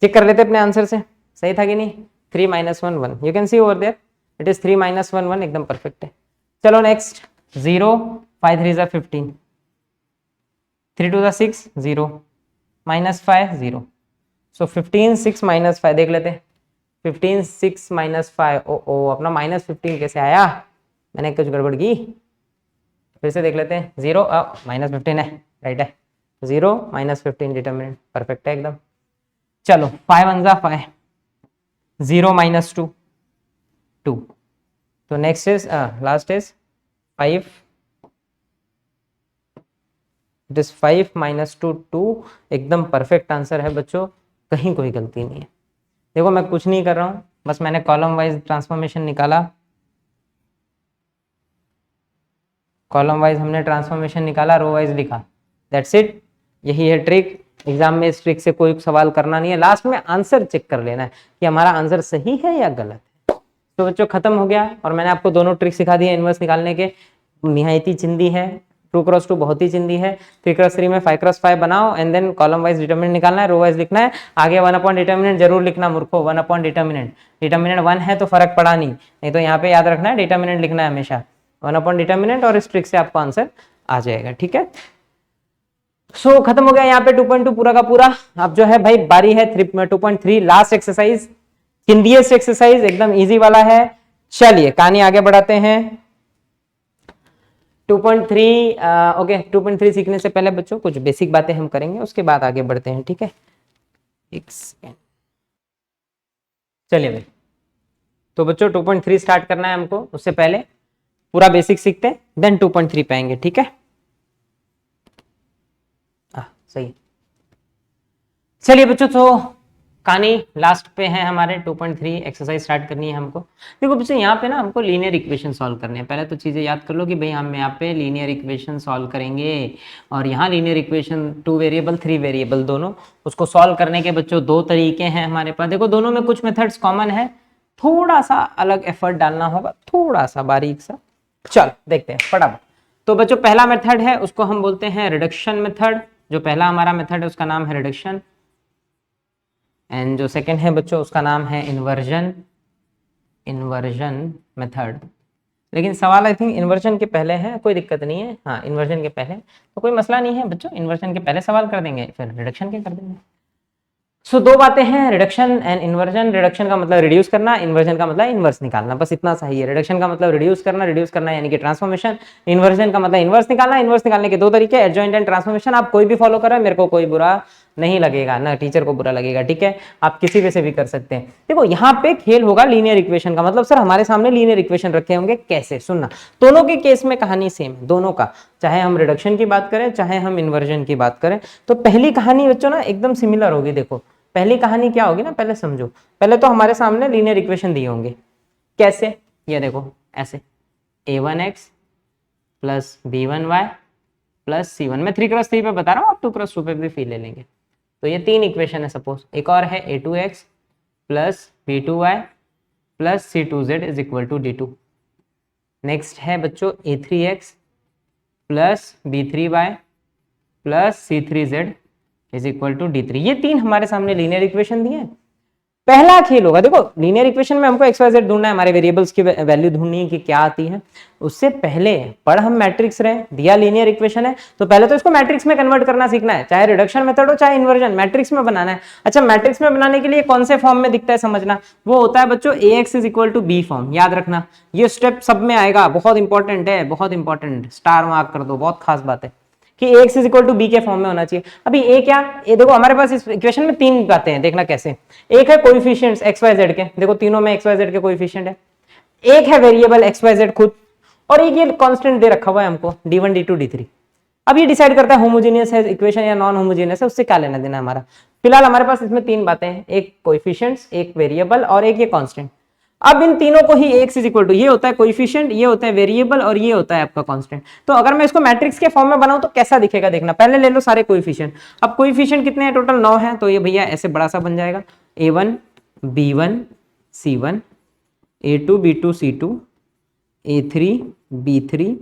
चेक कर लेते अपने आंसर से सही था कि नहीं। 3 -1 1 you can see over there it is 3 -1 1 एकदम परफेक्ट है। चलो नेक्स्ट 0 5 3 15 3 2 6 0 -5 0। सो 15 6 -5 देख लेते 15 6 -5 ओ अपना -15 कैसे आया, मैंने कुछ गड़बड़ की। फिर से देख लेते हैं 0 -15 है राइट है 0 -15 डिटरमिनेंट परफेक्ट है एकदम। चलो 5 1 5 0 -2 2 तो next is last is 5 it is 5 -2 2 एकदम परफेक्ट आंसर है बच्चों, कहीं कोई गलती नहीं है। देखो मैं कुछ नहीं कर रहा हूं, बस मैंने कॉलम वाइज ट्रांसफॉर्मेशन निकाला, कॉलम वाइज हमने ट्रांसफॉर्मेशन निकाला, रो वाइज लिखा, दैट्स इट। यही है ट्रिक। एग्जाम में इस ट्रिक से कोई सवाल करना नहीं है, लास्ट में आंसर चेक कर लेना है कि हमारा आंसर सही है या गलत है। तो बच्चों खत्म हो गया और मैंने आपको दोनों ट्रिक सिखा दी है इनवर्स निकालने के। निहायती चिंदी है, 2x2 बहुत ही चिंदी है, 3x3 में 5x5 बनाओ and then column wise determinant निकालना है, रो वाइज लिखना है। आगे 1 अपॉन डिटरमिनेंट जरूर लिखना मूर्खो, 1 अपॉन डिटरमिनेंट, डिटरमिनेंट 1 है तो फर्क पड़ा नहीं तो यहाँ पे याद रखना है डिटरमिनेंट लिखना है हमेशा 1 अपॉन डिटरमिनेंट, और इस ट्रिक से आपको आंसर आ जाएगा, ठीक है। सो खत्म हो गया यहाँ पे 2.2 पूरा का पूरा। अब जो है भाई बारी है 2.3 लास्ट एक्सरसाइज, चिंदिएस्ट एक्सरसाइज एकदम इजी वाला है। चलिए कहानी आगे बढ़ाते हैं। 2.3 ओके 2.3 सीखने से पहले बच्चों कुछ बेसिक बातें हम करेंगे, उसके बाद आगे बढ़ते हैं, ठीक है। एक सेकेंड, चलिए भाई तो बच्चों 2.3 स्टार्ट करना है हमको, उससे पहले पूरा बेसिक सीखते हैं देन 2.3 पे आएंगे, ठीक है। सही, चलिए बच्चों तो कहानी लास्ट पे है हमारे 2.3 एक्सरसाइज स्टार्ट करनी है हमको। देखो बच्चों यहाँ पे ना हमको लीनियर इक्वेशन सॉल्व करने हैं। पहले तो चीजें याद कर लो कि भाई हम यहाँ पे लीनियर इक्वेशन सॉल्व करेंगे, और यहाँ लीनियर इक्वेशन 2 वेरिएबल 3 वेरिएबल दोनों, उसको सॉल्व करने के बच्चों 2 तरीके हैं हमारे पास। देखो दोनों में कुछ मेथड्स कॉमन है, थोड़ा सा अलग एफर्ट डालना होगा, थोड़ा सा बारीक सा। चल देखते हैं फटाफट। तो बच्चों पहला मेथड है उसको हम बोलते हैं रिडक्शन मेथड, जो पहला हमारा मेथड है उसका नाम है रिडक्शन, एंड जो सेकंड है बच्चों उसका नाम है इन्वर्जन मेथड। लेकिन सवाल आई थिंक इन्वर्जन के पहले है, कोई दिक्कत नहीं है, हाँ इन्वर्जन के पहले तो कोई मसला नहीं है बच्चों, इन्वर्जन के पहले सवाल कर देंगे फिर रिडक्शन के कर देंगे। सो 2 बातें हैं, रिडक्शन एंड इन्वर्जन। रिडक्शन का मतलब रिड्यूस करना, इन्वर्जन का मतलब इन्वर्स निकालना, बस इतना सा ही है। रिडक्शन का मतलब रिड्यूस करना यानी कि ट्रांसफॉर्मेशन, इन्वर्जन का मतलब इन्वर्स निकालना। इन्वर्स निकालने के 2 तरीके, एडजॉइंट एंड ट्रांसफॉर्मेशन। आप कोई भी फॉलो कर रहे हैं, मेरे को कोई बुरा नहीं लगेगा, ना टीचर को बुरा लगेगा, ठीक है। आप किसी भी से भी कर सकते हैं। देखो यहाँ पे खेल होगा लीनियर इक्वेशन का, मतलब सर हमारे सामने लीनियर इक्वेशन रखे होंगे, कैसे, सुनना। दोनों के केस में कहानी सेम है, दोनों का, चाहे हम रिडक्शन की बात करें चाहे हम इन्वर्जन की बात करें। तो पहली कहानी बच्चों ना एकदम सिमिलर होगी। देखो पहली कहानी क्या होगी ना, पहले समझो। पहले तो हमारे सामने लीनियर इक्वेशन दिए होंगे, कैसे, ये देखो ऐसे a1x plus b1y plus c1, मैं 3x3 पे बता रहा हूँ, आप 2x2 पे भी फील ले लेंगे। तो ये 3 इक्वेशन है सपोज। एक और है a2x plus b2y plus c2z is equal to d2। Next है बच्चों a3x plus b3y plus c3z is equal to d3। ये 3 हमारे सामने लीनियर इक्वेशन दिए हैं। पहला खेल होगा, देखो लीनियर इक्वेशन में हमको एक्स वाई जेड ढूंढना है, हमारे वेरिएबल्स की वैल्यू ढूंढनी है कि क्या आती है। उससे पहले पढ़ हम मैट्रिक्स रहे, दिया लीनियर इक्वेशन है तो पहले तो इसको मैट्रिक्स में कन्वर्ट करना सीखना है, चाहे रिडक्शन मेथड हो चाहे इन्वर्जन, मैट्रिक्स में बनाना है। अच्छा, मैट्रिक्स में बनाने के लिए कौन से फॉर्म में दिखता है समझना, वो होता है बच्चों ax is equal to b form. याद रखना ये स्टेप सब में आएगा, बहुत इंपॉर्टेंट है, बहुत इंपॉर्टेंट, स्टार मार्क कर दो, बहुत खास बात है कि ax is equal to b के फॉर्म में होना चाहिए। अभी a क्या, ये देखो हमारे पास इस इक्वेशन में 3 बातें हैं, देखना कैसे। एक है कोएफिशिएंट्स x y z के, देखो तीनों में x y z के कोएफिशिएंट है। एक है वेरिएबल x y z खुद, और एक ये कांस्टेंट दे रखा हुआ है हमको d1 d2 d3। अब ये डिसाइड करता है होमोजेनियस है इक्वेशन या नॉन होमोजेनियस है, उससे क्या लेना देना हमारा। फिलहाल हमारे पास इसमें 3 बातें हैं, एक कोएफिशिएंट्स, एक वेरिएबल और एक ये कांस्टेंट। अब इन तीनों को ही x इज इक्वल टू, ये होता है कोएफिशिएंट, ये होता है वेरिएबल और ये होता है आपका कांस्टेंट। तो अगर मैं इसको मैट्रिक्स के फॉर्म में बनाऊं तो कैसा दिखेगा देखना। पहले ले लो सारे कोएफिशिएंट। अब कोएफिशिएंट कितने हैं, टोटल 9 है, तो ये भैया ऐसे बड़ा सा बन जाएगा a1 b1 c1 a2 b2 c2 a3 b3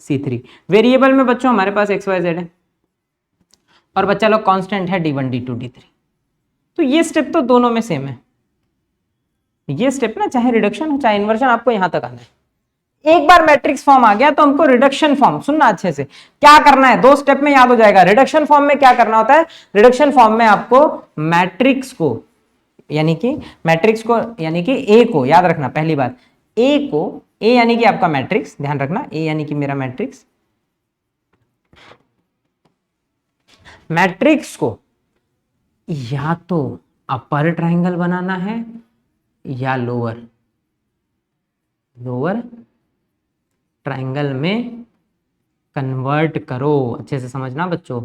c3। Variable में बच्चों हमारे पास x y z है और बच्चा लोग कांस्टेंट है d1 d2 d3। तो ये स्टेप तो दोनों में सेम है। ये स्टेप ना चाहे रिडक्शन हो चाहे इन्वर्जन, आपको यहां तक आना है। एक बार मैट्रिक्स फॉर्म आ गया तो हमको रिडक्शन फॉर्म, सुनना अच्छे से, क्या करना है, 2 स्टेप में याद हो जाएगा। रिडक्शन फॉर्म में क्या करना होता है, रिडक्शन फॉर्म में आपको मैट्रिक्स को यानी कि ए को याद रखना। पहली बात ए यानी कि आपका मैट्रिक्स, ध्यान रखना ए यानी कि मेरा मैट्रिक्स, मैट्रिक्स को या तो अपर ट्रायंगल बनाना है या लोअर ट्रायंगल में कन्वर्ट करो। अच्छे से समझना बच्चों,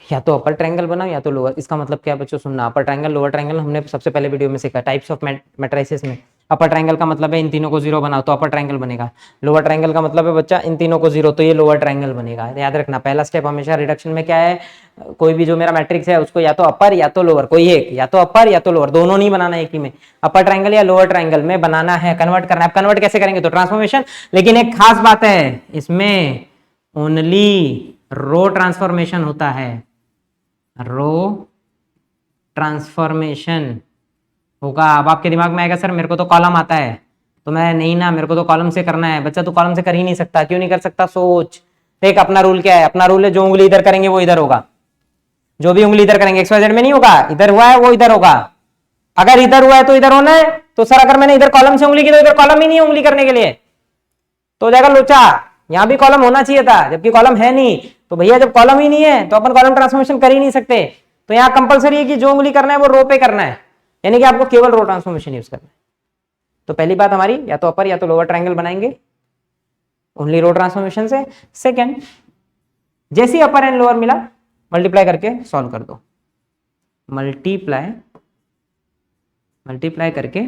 या तो अपर ट्रायंगल बनाओ या तो लोअर। इसका मतलब क्या है बच्चों, सुनना, अपर ट्रायंगल लोअर ट्रायंगल हमने सबसे पहले वीडियो में सीखा टाइप्स ऑफ मैट्रिसेस में। अपर ट्रायंगल का मतलब है इन तीनों को 0 बनाओ तो अपर ट्रायंगल बनेगा। लोअर ट्रायंगल का मतलब है बच्चा इन तीनों को 0 तो ये लोअर ट्रायंगल बनेगा। याद रखना पहला स्टेप हमेशा रिडक्शन में क्या है, कोई भी जो मेरा मैट्रिक्स है उसको या तो अपर या तो लोअर, कोई एक, या तो अपर या तो लोअर, दोनों नहीं बनाना एक ही में। अपर ट्रायंगल या लोअर ट्रायंगल में बनाना है, कन्वर्ट करना है। आप कन्वर्ट कैसे करेंगे, तो ट्रांसफॉर्मेशन। लेकिन एक खास बात है इसमें, ओनली रो ट्रांसफॉर्मेशन होता है, रो ट्रांसफॉर्मेशन होगा। अब आपके दिमाग में आएगा सर मेरे को तो कॉलम आता है, तो मैं नहीं ना, मेरे को तो कॉलम से करना है। बच्चा तो कॉलम से कर ही नहीं सकता, क्यों नहीं कर सकता, सोच। देख अपना रूल क्या है, अपना रूल है जो उंगली इधर करेंगे वो इधर होगा, जो भी उंगली इधर करेंगे एक्स वाई जेड में नहीं होगा, इधर हुआ है वो इधर होगा। अगर इधर हुआ है तो इधर होना है। तो सर अगर मैंने इधर कॉलम से उंगली की तो इधर कॉलम ही नहीं है उंगली करने के लिए, तो हो जाएगा लोचा। यहां भी कॉलम होना चाहिए था जबकि कॉलम है नहीं, तो भैया जब कॉलम ही नहीं है तो अपन कॉलम ट्रांसफॉर्मेशन कर ही नहीं सकते। तो यहाँ कंपलसरी है कि जो उंगली करना है वो रो पे करना है, यानी कि आपको केवल रो ट्रांसफॉर्मेशन यूज करना है। तो पहली बात हमारी या तो अपर या तो लोअर ट्रायंगल बनाएंगे ओनली रो ट्रांसफॉर्मेशन से। सेकंड, जैसे ही अपर एंड लोअर मिला मल्टीप्लाई करके सॉल्व कर दो, मल्टीप्लाई करके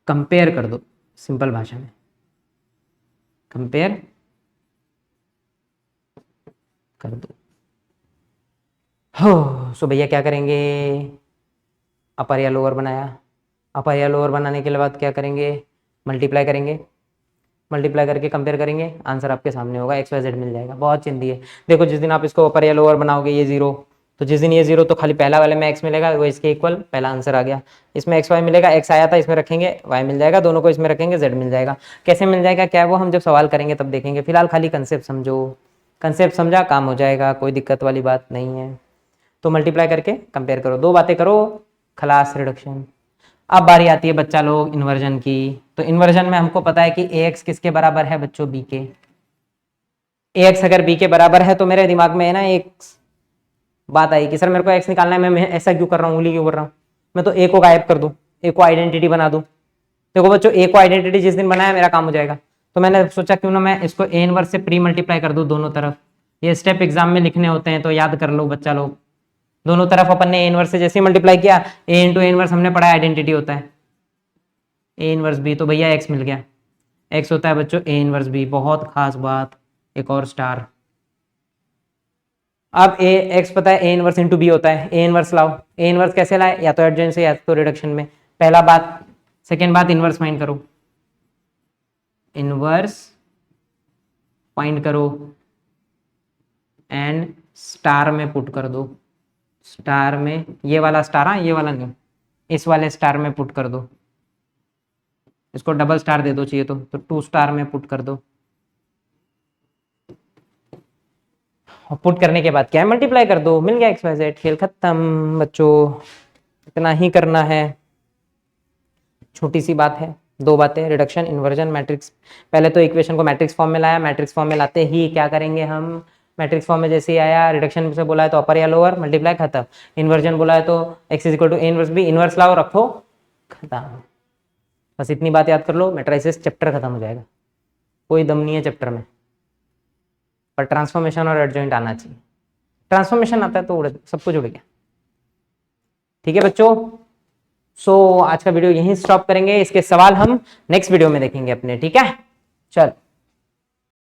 कंपेयर कर दो। सिंपल भाषा में कंपेयर कर दो। हो सो भैया क्या करेंगे, अपर या लोअर बनाया, अपर या लोअर बनाने के बाद क्या करेंगे, मल्टीप्लाई करेंगे, मल्टीप्लाई करके कंपेयर करेंगे, आंसर आपके सामने होगा, एक्स वाई जेड मिल जाएगा। बहुत चिंदी है। देखो जिस दिन आप इसको अपर या लोअर बनाओगे ये 0, तो जिस दिन ये 0 तो खाली पहला वाले में x मिलेगा, वो इसके इक्वल, पहला आंसर आ गया। इसमें एक्स वाई मिलेगा, x आया था इसमें रखेंगे y मिल जाएगा, दोनों को इसमें रखेंगे z मिल जाएगा। कैसे मिल जाएगा क्या वो हम जब सवाल करेंगे तब देखेंगे। फिलहाल खाली कंसेप्ट समझो, कंसेप्ट समझा काम हो जाएगा, कोई दिक्कत वाली बात नहीं है। तो मल्टीप्लाई करके कंपेयर करो, 2 बातें करो, खलास रिडक्शन। अब बारी आती है बच्चा लोग इन्वर्जन की। तो इन्वर्जन में हमको पता है कि ax किसके बराबर है बच्चों, b के। ax अगर b के बराबर है तो मेरे दिमाग में है ना एक बात आई कि सर मेरे को x निकालना है, मैं ऐसा क्यों कर रहा हूँ, उंगली क्यों कर रहा हूँ, मैं तो a को गायब कर दूं, a को आइडेंटिटी बना दूं। देखो बच्चों a को आइडेंटिटी जिस दिन बनाया मेरा काम हो जाएगा। तो मैंने सोचा क्यों ना मैं इसको a इनवर्स से प्री मल्टीप्लाई कर दूं दोनों तरफ। ये स्टेप एग्जाम में लिखने होते हैं तो याद कर लो बच्चा लोग। दोनों तरफ अपन ने ए इनवर्स से जैसे मल्टीप्लाई किया, ए इंटू ए इनवर्स हमने पढ़ा आइडेंटिटी होता है, ए इनवर्स बी, तो भैया एक्स मिल गया, एक्स होता है बच्चों ए इनवर्स बी। बहुत खास बात, एक और स्टार। अब ए एक्स पता है ए इनवर्स इंटू बी होता है, ए इनवर्स लाओ। ए इनवर्स कैसे लाए, या तो एडजॉइंट से या तो रिडक्शन में, पहला बात। सेकेंड बात, इनवर्स फाइंड करो, इनवर्स फाइंड करो एंड स्टार में पुट कर दो, स्टार में, ये वाला स्टार, हाँ ये वाला नहीं, इस वाले स्टार में पुट कर दो, इसको डबल स्टार दे दो चाहिए तो 2 स्टार में पुट कर दो। और पुट करने के बाद क्या है, मल्टीप्लाई कर दो, मिल गया एक्स वाई जेड, खेल खत्म बच्चों। इतना ही करना है, छोटी सी बात है, 2 बातें, रिडक्शन, इन्वर्जन, मैट्रिक्स। पहले तो इक्वेशन को मैट्रिक्स फॉर्म में लाया, मैट्रिक्स फॉर्म में लाते ही क्या करेंगे हम, मैट्रिक्स फॉर्म में जैसे ही आया, रिडक्शन से बोला है तो अपर या लोअर, मल्टीप्लाई खत्म। इन्वर्जन बोला है तो x is equal to A inverse b, inverse लाओ रखो, खत्म। बस इतनी बात याद कर लो, मैट्रिसेस चैप्टर खत्म हो जाएगा, कोई दम नहीं है चैप्टर में। पर ट्रांसफॉर्मेशन और एडजॉइंट आना चाहिए, ट्रांसफॉर्मेशन आता है तो सब कुछ उड़ गया। ठीक है बच्चों, आज का वीडियो यहीं स्टॉप करेंगे, इसके सवाल हम नेक्स्ट वीडियो में देखेंगे अपने, ठीक है, चल।